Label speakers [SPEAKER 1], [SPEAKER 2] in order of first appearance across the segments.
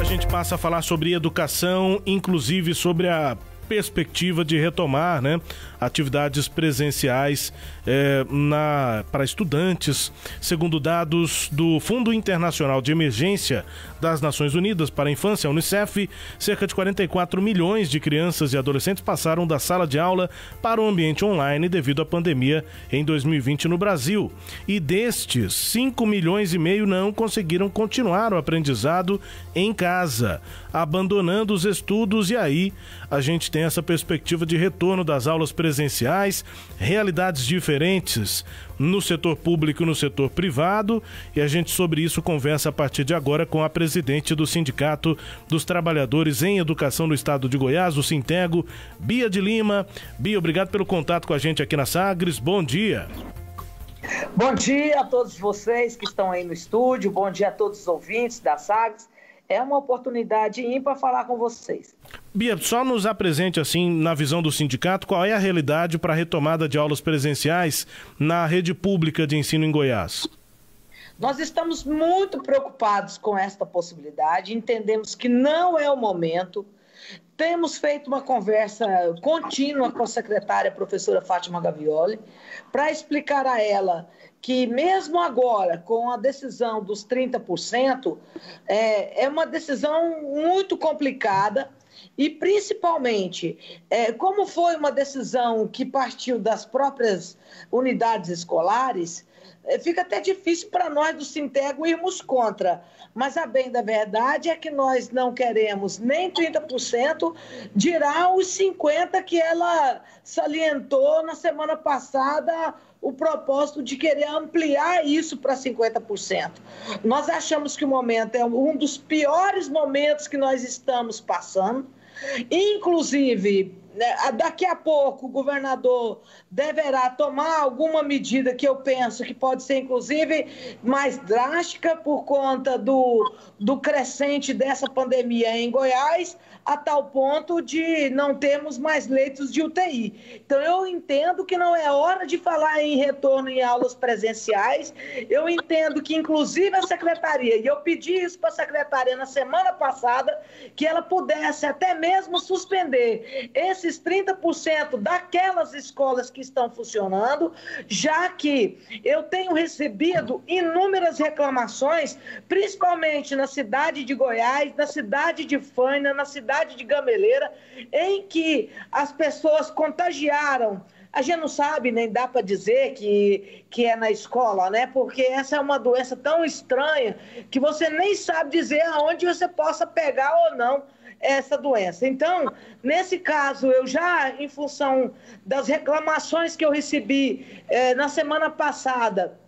[SPEAKER 1] A gente passa a falar sobre educação, inclusive sobre a perspectiva de retomar, atividades presenciais para estudantes. Segundo dados do Fundo Internacional de Emergência das Nações Unidas para a Infância, a Unicef, cerca de 44 milhões de crianças e adolescentes passaram da sala de aula para o ambiente online devido à pandemia em 2020 no Brasil. E destes, 5 milhões e meio não conseguiram continuar o aprendizado em casa, abandonando os estudos, e aí a gente tem essa perspectiva de retorno das aulas presenciais, realidades diferentes no setor público e no setor privado, e a gente sobre isso conversa a partir de agora com a presidente do Sindicato dos Trabalhadores em Educação do Estado de Goiás, o Sintego, Bia de Lima. Bia, obrigado pelo contato com a gente aqui na Sagres, bom dia.
[SPEAKER 2] Bom dia a todos vocês que estão aí no estúdio, bom dia a todos os ouvintes da Sagres. É uma oportunidade ímpar falar com vocês.
[SPEAKER 1] Bia, só nos apresente, assim, na visão do sindicato, qual é a realidade para a retomada de aulas presenciais na rede pública de ensino em Goiás?
[SPEAKER 2] Nós estamos muito preocupados com esta possibilidade, entendemos que não é o momento. Temos feito uma conversa contínua com a secretária, a professora Fátima Gavioli, para explicar a ela que mesmo agora, com a decisão dos 30%, é uma decisão muito complicada e, principalmente, como foi uma decisão que partiu das próprias unidades escolares, fica até difícil para nós do Sintego irmos contra. Mas a bem da verdade é que nós não queremos nem 30%, dirá os 50% que ela salientou na semana passada, o propósito de querer ampliar isso para 50%. Nós achamos que o momento é um dos piores momentos que nós estamos passando. Inclusive, daqui a pouco o governador deverá tomar alguma medida que eu penso que pode ser, inclusive, mais drástica por conta do crescente dessa pandemia em Goiás, a tal ponto de não termos mais leitos de UTI. Então, eu entendo que não é hora de falar em retorno em aulas presenciais. Eu entendo que, inclusive, a secretaria, e eu pedi isso para a secretaria na semana passada, que ela pudesse até mesmo suspender esses 30% daquelas escolas que estão funcionando, já que eu tenho recebido inúmeras reclamações, principalmente na cidade de Goiás, na cidade de Faina, na cidade de Gameleira, em que as pessoas contagiaram. A gente não sabe, nem dá para dizer que é na escola, né? Porque essa é uma doença tão estranha que você nem sabe dizer aonde você possa pegar ou não essa doença. Então, nesse caso, eu já, em função das reclamações que eu recebi na semana passada,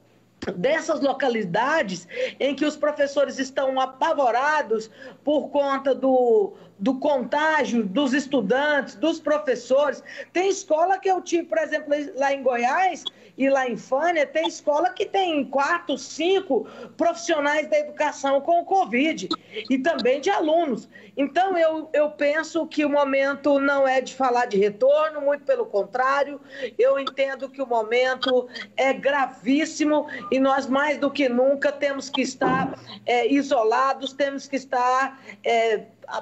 [SPEAKER 2] dessas localidades em que os professores estão apavorados por conta do contágio dos estudantes, dos professores. Tem escola que eu tive, por exemplo, lá em Goiás e lá em Fânia, tem escola que tem 4, 5 profissionais da educação com o Covid e também de alunos. Então, eu penso que o momento não é de falar de retorno, muito pelo contrário, eu entendo que o momento é gravíssimo e nós, mais do que nunca, temos que estar isolados, temos que estar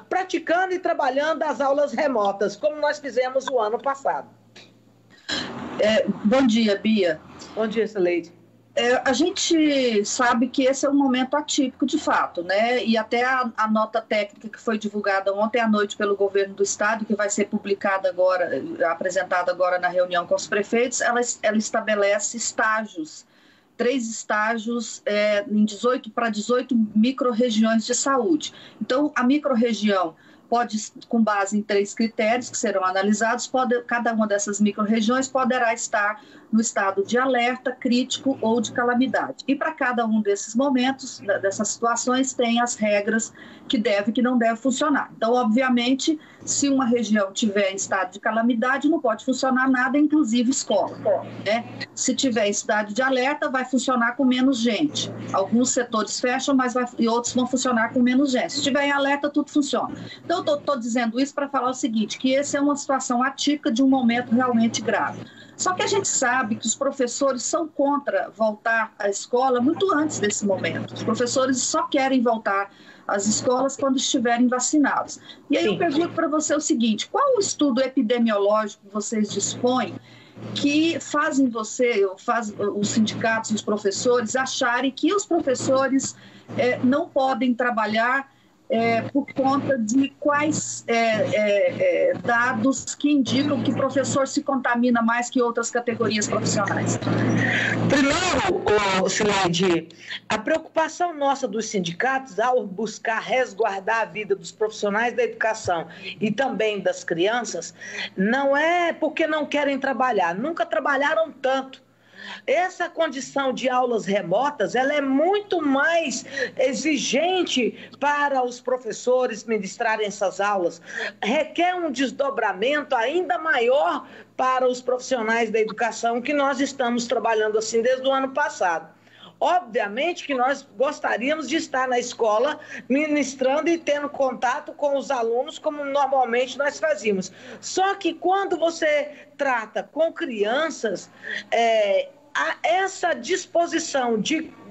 [SPEAKER 2] praticando e trabalhando as aulas remotas, como nós fizemos o ano passado.
[SPEAKER 3] Bom dia, Bia.
[SPEAKER 2] Bom dia, Sileide.
[SPEAKER 3] A gente sabe que esse é um momento atípico de fato, né? E até a nota técnica que foi divulgada ontem à noite pelo governo do estado, que vai ser publicada agora, apresentada agora na reunião com os prefeitos, ela estabelece estágios, 3 estágios para 18 micro-regiões de saúde. Então, a micro-região pode, com base em 3 critérios que serão analisados, cada uma dessas micro-regiões poderá estar no estado de alerta, crítico ou de calamidade. E para cada um desses momentos, dessas situações, tem as regras que deve e que não deve funcionar. Então, obviamente, se uma região tiver em estado de calamidade, não pode funcionar nada, inclusive escola, né? Se tiver em estado de alerta, vai funcionar com menos gente. Alguns setores fecham, e outros vão funcionar com menos gente. Se tiver em alerta, tudo funciona. Então, eu estou dizendo isso para falar o seguinte, que essa é uma situação atípica de um momento realmente grave. Só que a gente sabe que os professores são contra voltar à escola muito antes desse momento. Os professores só querem voltar as escolas quando estiverem vacinados. E aí eu pergunto para você o seguinte, qual o estudo epidemiológico que vocês dispõem que fazem os sindicatos e os professores acharem que os professores não podem trabalhar por conta de quais dados que indicam que o professor se contamina mais que outras categorias profissionais?
[SPEAKER 2] Primeiro, Sileide, a preocupação nossa dos sindicatos ao buscar resguardar a vida dos profissionais da educação e também das crianças, não é porque não querem trabalhar, nunca trabalharam tanto. Essa condição de aulas remotas, ela é muito mais exigente para os professores ministrarem essas aulas. Requer um desdobramento ainda maior para os profissionais da educação, que nós estamos trabalhando assim desde o ano passado. Obviamente que nós gostaríamos de estar na escola ministrando e tendo contato com os alunos, como normalmente nós fazíamos. Só que quando você trata com crianças, essa disposição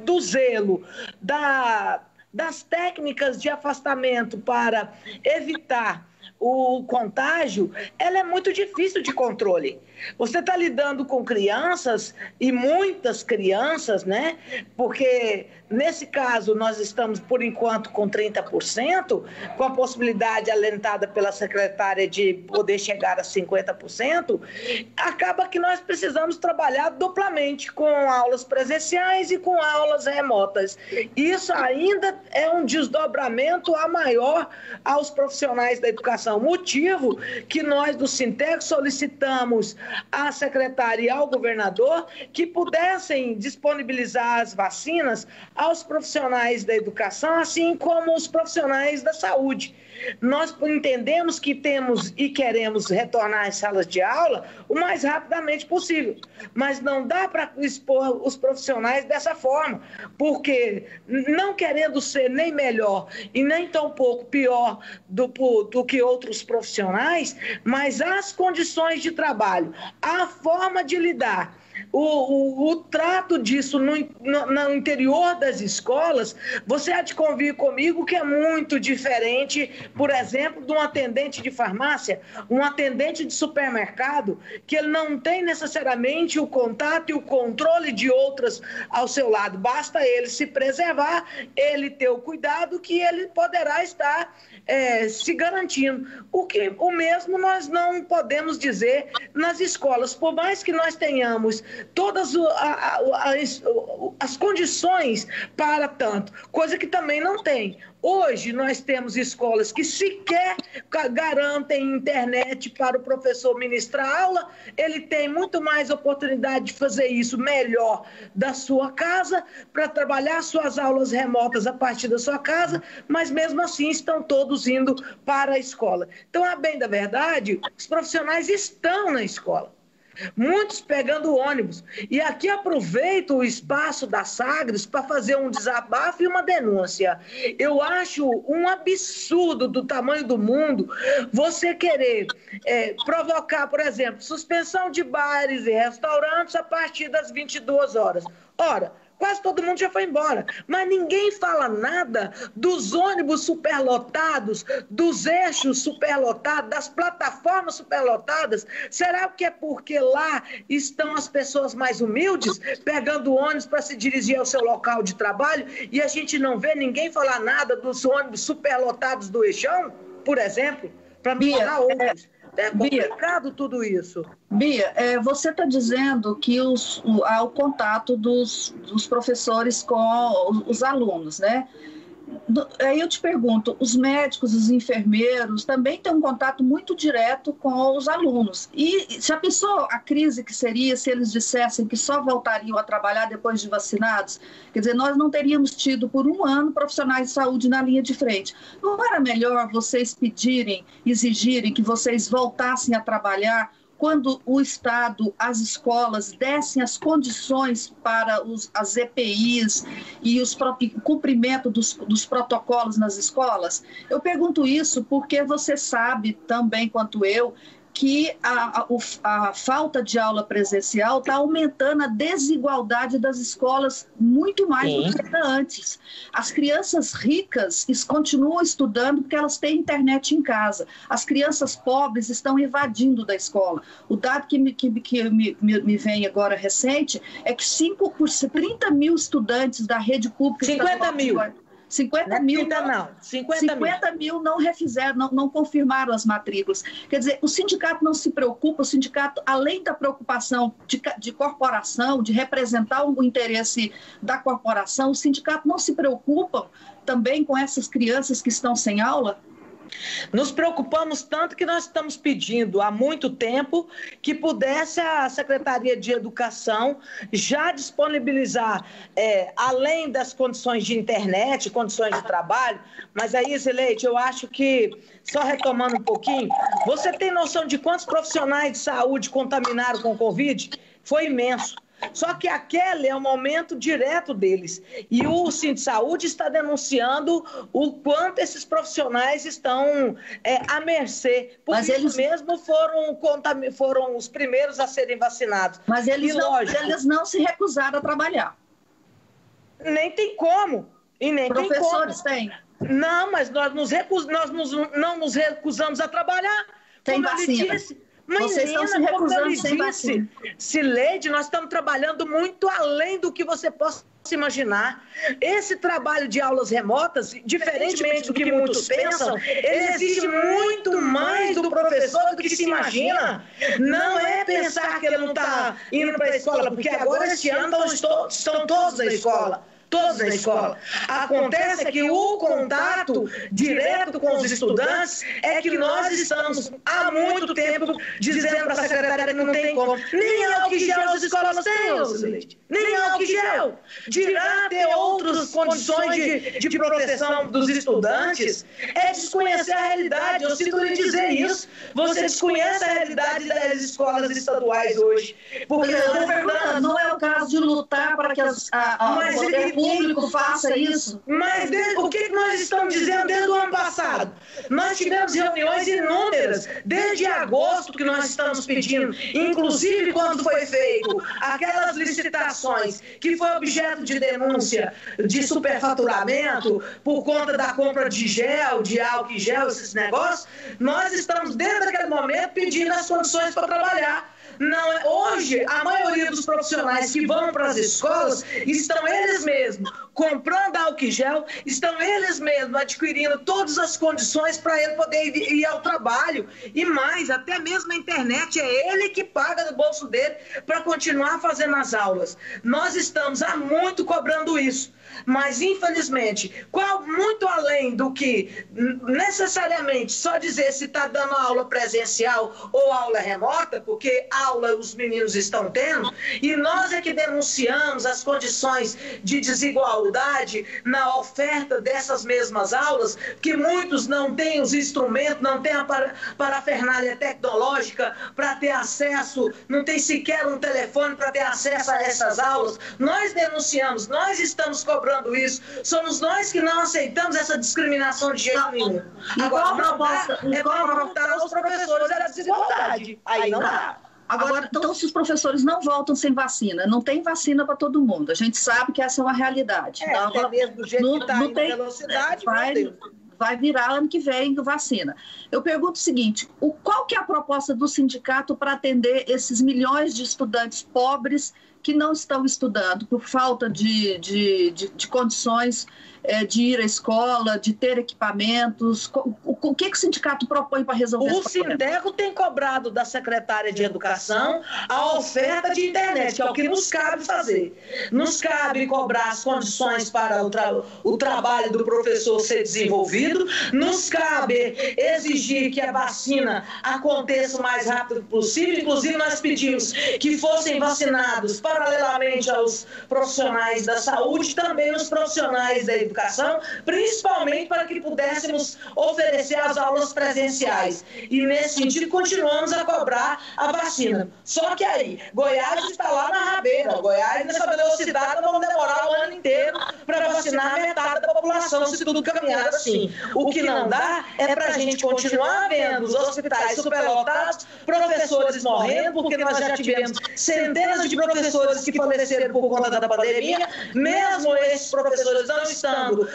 [SPEAKER 2] do zelo, das técnicas de afastamento para evitar o contágio, ela é muito difícil de controle. Você está lidando com crianças, e muitas crianças, né? Porque, nesse caso, nós estamos, por enquanto, com 30%, com a possibilidade alentada pela secretária de poder chegar a 50%, acaba que nós precisamos trabalhar duplamente, com aulas presenciais e com aulas remotas. Isso ainda é um desdobramento a maior aos profissionais da educação. Motivo que nós, do Sintec, solicitamos à secretária e ao governador que pudessem disponibilizar as vacinas aos profissionais da educação, assim como os profissionais da saúde. Nós entendemos que temos e queremos retornar às salas de aula o mais rapidamente possível, mas não dá para expor os profissionais dessa forma, porque não querendo ser nem melhor e nem tão pouco pior do que outros profissionais, mas as condições de trabalho, a forma de lidar, o trato disso no interior das escolas, você há de convir comigo que é muito diferente, por exemplo, de um atendente de farmácia, um atendente de supermercado, que ele não tem necessariamente o contato e o controle de outras ao seu lado. Basta ele se preservar, ele ter o cuidado que ele poderá estar se garantindo. O mesmo nós não podemos dizer nas escolas. Por mais que nós tenhamos todas as condições para tanto, coisa que também não tem. Hoje nós temos escolas que sequer garantem internet para o professor ministrar aula, ele tem muito mais oportunidade de fazer isso melhor da sua casa, para trabalhar suas aulas remotas a partir da sua casa, mas mesmo assim estão todos indo para a escola. Então, a bem da verdade, os profissionais estão na escola. Muitos pegando ônibus. E aqui aproveito o espaço da Sagres para fazer um desabafo e uma denúncia. Eu acho um absurdo do tamanho do mundo você querer provocar, por exemplo, suspensão de bares e restaurantes a partir das 22 horas. Ora, quase todo mundo já foi embora, mas ninguém fala nada dos ônibus superlotados, dos eixos superlotados, das plataformas superlotadas. Será que é porque lá estão as pessoas mais humildes, pegando ônibus para se dirigir ao seu local de trabalho, e a gente não vê ninguém falar nada dos ônibus superlotados do Eixão, por exemplo, para não falar outros? É complicado tudo isso.
[SPEAKER 3] Bia, você está dizendo que há o contato dos professores com os alunos, né? Aí eu te pergunto, os médicos, os enfermeiros também têm um contato muito direto com os alunos. E já pensou a crise que seria se eles dissessem que só voltariam a trabalhar depois de vacinados? Quer dizer, nós não teríamos tido por um ano profissionais de saúde na linha de frente. Não era melhor vocês pedirem, exigirem que vocês voltassem a trabalhar quando o Estado, as escolas dessem as condições para as EPIs e o cumprimento dos protocolos nas escolas? Eu pergunto isso porque você sabe, tão bem quanto eu, que a falta de aula presencial está aumentando a desigualdade das escolas muito mais do que era antes. As crianças ricas continuam estudando porque elas têm internet em casa. As crianças pobres estão evadindo da escola. O dado que me vem agora recente é que 30 mil estudantes da rede pública...
[SPEAKER 2] 50 mil.
[SPEAKER 3] 50 mil não refizeram, não confirmaram as matrículas. Quer dizer, o sindicato não se preocupa, o sindicato, além da preocupação de corporação, de representar o interesse da corporação, o sindicato não se preocupa também com essas crianças que estão sem aula?
[SPEAKER 2] Nos preocupamos tanto que nós estamos pedindo há muito tempo que pudesse a Secretaria de Educação já disponibilizar, além das condições de internet, condições de trabalho, mas aí, Zileide, eu acho que, só retomando um pouquinho, você tem noção de quantos profissionais de saúde contaminaram com Covid? Foi imenso. Só que aquele é um aumento direto deles. E o Sindsaúde está denunciando o quanto esses profissionais estão à mercê. Porque
[SPEAKER 3] mas eles
[SPEAKER 2] mesmo foram os primeiros a serem vacinados.
[SPEAKER 3] Mas eles não se recusaram a trabalhar.
[SPEAKER 2] Nem tem como. E nem
[SPEAKER 3] professores têm.
[SPEAKER 2] Não, mas nós não nos recusamos a trabalhar.
[SPEAKER 3] Tem vacina.
[SPEAKER 2] Mas,
[SPEAKER 3] vocês estão se recusando sem vacina.
[SPEAKER 2] Zileide, nós estamos trabalhando muito além do que você possa imaginar. Esse trabalho de aulas remotas, diferentemente do que muitos pensam, ele exige muito mais do professor do que se imagina. Não é pensar que ele não está indo para a escola, porque agora este ano estão todos na escola. Todos na escola. Acontece que o contato direto com os estudantes é que nós estamos há muito tempo dizendo para a secretária que não tem como. Nem álcool gel as escolas têm, Zileide. Nem álcool gel. Dirá ter outras condições de proteção dos estudantes é desconhecer a realidade. Eu sinto lhe dizer isso. Você desconhece a realidade das escolas estaduais hoje. Porque
[SPEAKER 3] não é o caso de lutar para que o público faça isso.
[SPEAKER 2] Mas o que nós estamos dizendo desde o ano passado? Nós tivemos reuniões inúmeras, desde agosto que nós estamos pedindo, inclusive quando foi feito aquelas licitações que foi objeto de denúncia de superfaturamento por conta da compra de gel, de álcool e gel, esses negócios, nós estamos desde aquele momento pedindo as condições para trabalhar. Não, hoje, a maioria dos profissionais que vão para as escolas estão eles mesmos comprando álcool e gel, estão eles mesmos adquirindo todas as condições para ele poder ir ao trabalho. E mais, até mesmo a internet, é ele que paga do bolso dele para continuar fazendo as aulas. Nós estamos há muito cobrando isso. Mas, infelizmente, muito além do que necessariamente só dizer se está dando aula presencial ou aula remota, porque aula os meninos estão tendo, e nós é que denunciamos as condições de desigualdade na oferta dessas mesmas aulas, que muitos não têm os instrumentos, não têm a parafernália tecnológica para ter acesso, não tem sequer um telefone para ter acesso a essas aulas. Nós denunciamos, nós estamos cobrando isso. Somos nós que não aceitamos essa discriminação de jeito nenhum. Agora, para os professores era desigualdade. Aí não dá.
[SPEAKER 3] Agora, então, se os professores não voltam sem vacina, não tem vacina para todo mundo. A gente sabe que essa é uma realidade.
[SPEAKER 2] Até mesmo do jeito que está indo velocidade,
[SPEAKER 3] vai virar ano que vem vacina. Eu pergunto o seguinte, qual que é a proposta do sindicato para atender esses milhões de estudantes pobres que não estão estudando por falta de condições de ir à escola, de ter equipamentos? O que o sindicato propõe para resolver esse problema?
[SPEAKER 2] O Sindeco tem cobrado da secretária de Educação a oferta de internet, que é o que nos cabe fazer. Nos cabe cobrar as condições para o trabalho do professor ser desenvolvido, nos cabe exigir que a vacina aconteça o mais rápido possível, inclusive nós pedimos que fossem vacinados paralelamente aos profissionais da saúde, também os profissionais da educação, principalmente para que pudéssemos oferecer as aulas presenciais. E, nesse sentido, continuamos a cobrar a vacina. Só que aí, Goiás está lá na rabeira. Goiás, nessa velocidade, vamos demorar o ano inteiro para vacinar metade da população, se tudo caminhar assim. O que não dá é para a gente continuar vendo os hospitais superlotados, professores morrendo, porque nós já tivemos centenas de professores que faleceram por conta da pandemia, mesmo esses professores não estando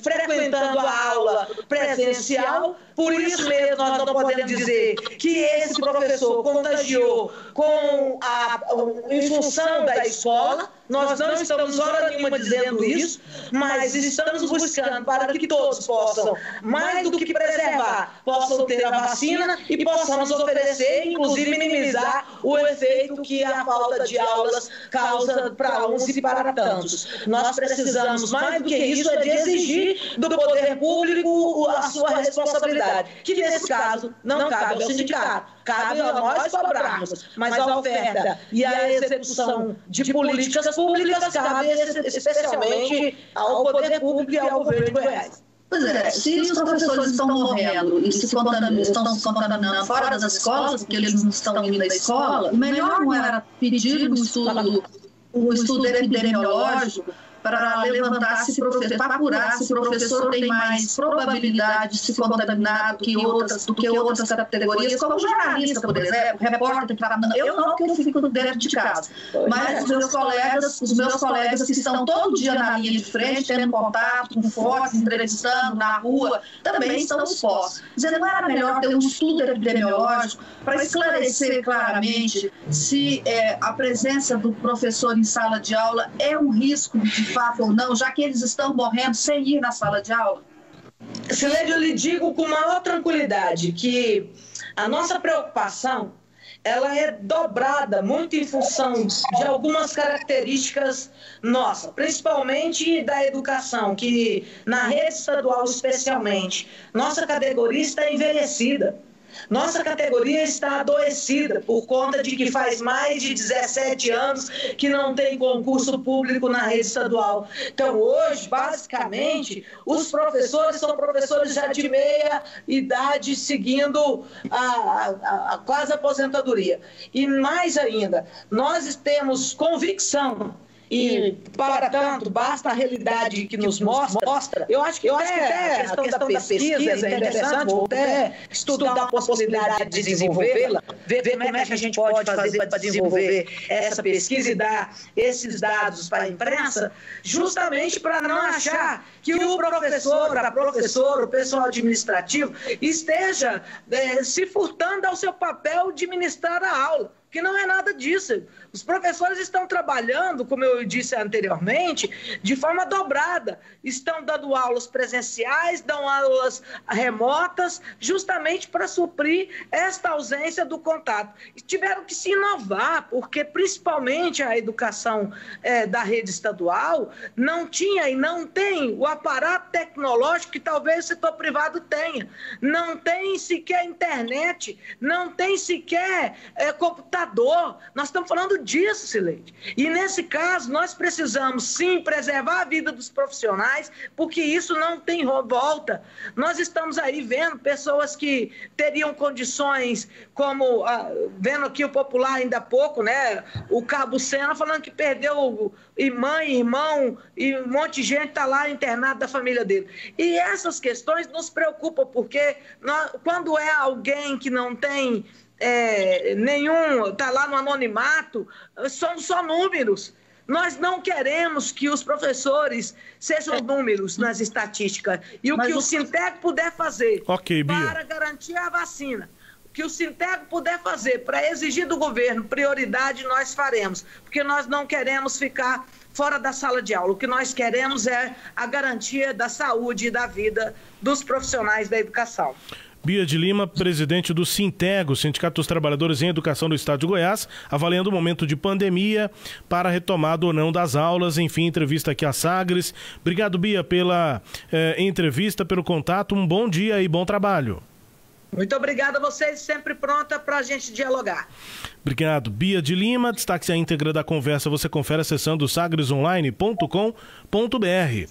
[SPEAKER 2] frequentando a aula presencial. Por isso mesmo nós não podemos dizer que esse professor contagiou em função da escola. Nós não estamos hora nenhuma dizendo isso, mas estamos buscando para que todos possam, mais do que preservar, possam ter a vacina e possamos oferecer, inclusive minimizar o efeito que a falta de aulas causa para uns e para tantos. Nós precisamos, mais do que isso, de exigir do poder público a sua responsabilidade, que nesse caso não cabe ao sindicato, cabe a nós cobrarmos, mas a oferta e a execução de políticas públicas cabe especialmente ao poder público e ao governo de Goiás.
[SPEAKER 3] Pois é, se os professores estão morrendo e estão se contaminando fora das escolas, porque eles não estão indo na escola, o melhor não era pedir um estudo epidemiológico para levantar para apurar se o professor tem mais probabilidade de se contaminar do que outras categorias, como jornalista, por exemplo, repórter. Eu não, que eu fico dentro de casa, mas os meus colegas que estão todo dia na linha de frente, tendo contato com fotos, entrevistando na rua, também estão expostos. Dizendo, não era melhor ter um estudo epidemiológico para esclarecer claramente se a presença do professor em sala de aula é um risco de fato ou não, já que eles estão morrendo sem ir na sala de aula?
[SPEAKER 2] Sileide, eu lhe digo com maior tranquilidade que a nossa preocupação ela é dobrada muito em função de algumas características nossas, principalmente da educação, que na rede estadual especialmente, nossa categoria está envelhecida. Nossa categoria está adoecida por conta de que faz mais de 17 anos que não tem concurso público na rede estadual. Então, hoje, basicamente, os professores são professores já de meia idade, seguindo a quase aposentadoria. E mais ainda, nós temos convicção. E, para tanto, basta a realidade que nos mostra. Eu acho que até a questão da pesquisa é interessante, vou até estudar a possibilidade de desenvolvê-la, ver como é que a gente pode fazer para desenvolver essa pesquisa e dar esses dados para a imprensa, justamente para não achar que o professor, a professora, o pessoal administrativo esteja se furtando ao seu papel de ministrar a aula. Que não é nada disso. Os professores estão trabalhando, como eu disse anteriormente, de forma dobrada. Estão dando aulas presenciais, dão aulas remotas, justamente para suprir esta ausência do contato. E tiveram que se inovar, porque principalmente a educação da rede estadual não tinha e não tem o aparato tecnológico que talvez o setor privado tenha. Não tem sequer internet, não tem sequer computador. Nós estamos falando disso, Sileide. E nesse caso, nós precisamos sim preservar a vida dos profissionais, porque isso não tem volta. Nós estamos aí vendo pessoas que teriam condições, como vendo aqui o Popular ainda há pouco, né? O Cabo Sena falando que perdeu mãe, irmão e um monte de gente está lá internado da família dele. E essas questões nos preocupam, porque quando é alguém que não tem está lá no anonimato, são só números. Nós não queremos que os professores sejam números nas estatísticas. E o que o Sinteg puder fazer para garantir a vacina, o que o Sinteg puder fazer para exigir do governo prioridade, nós faremos. Porque nós não queremos ficar fora da sala de aula. O que nós queremos é a garantia da saúde e da vida dos profissionais da educação.
[SPEAKER 1] Bia de Lima, presidente do Sinteg, Sindicato dos Trabalhadores em Educação do Estado de Goiás, avaliando o momento de pandemia para a retomada ou não das aulas. Enfim, entrevista aqui à Sagres. Obrigado, Bia, pela entrevista, pelo contato. Um bom dia e bom trabalho.
[SPEAKER 2] Muito obrigada a vocês, sempre pronta para a gente dialogar.
[SPEAKER 1] Obrigado. Bia de Lima, destaque a íntegra da conversa você confere acessando sagresonline.com.br.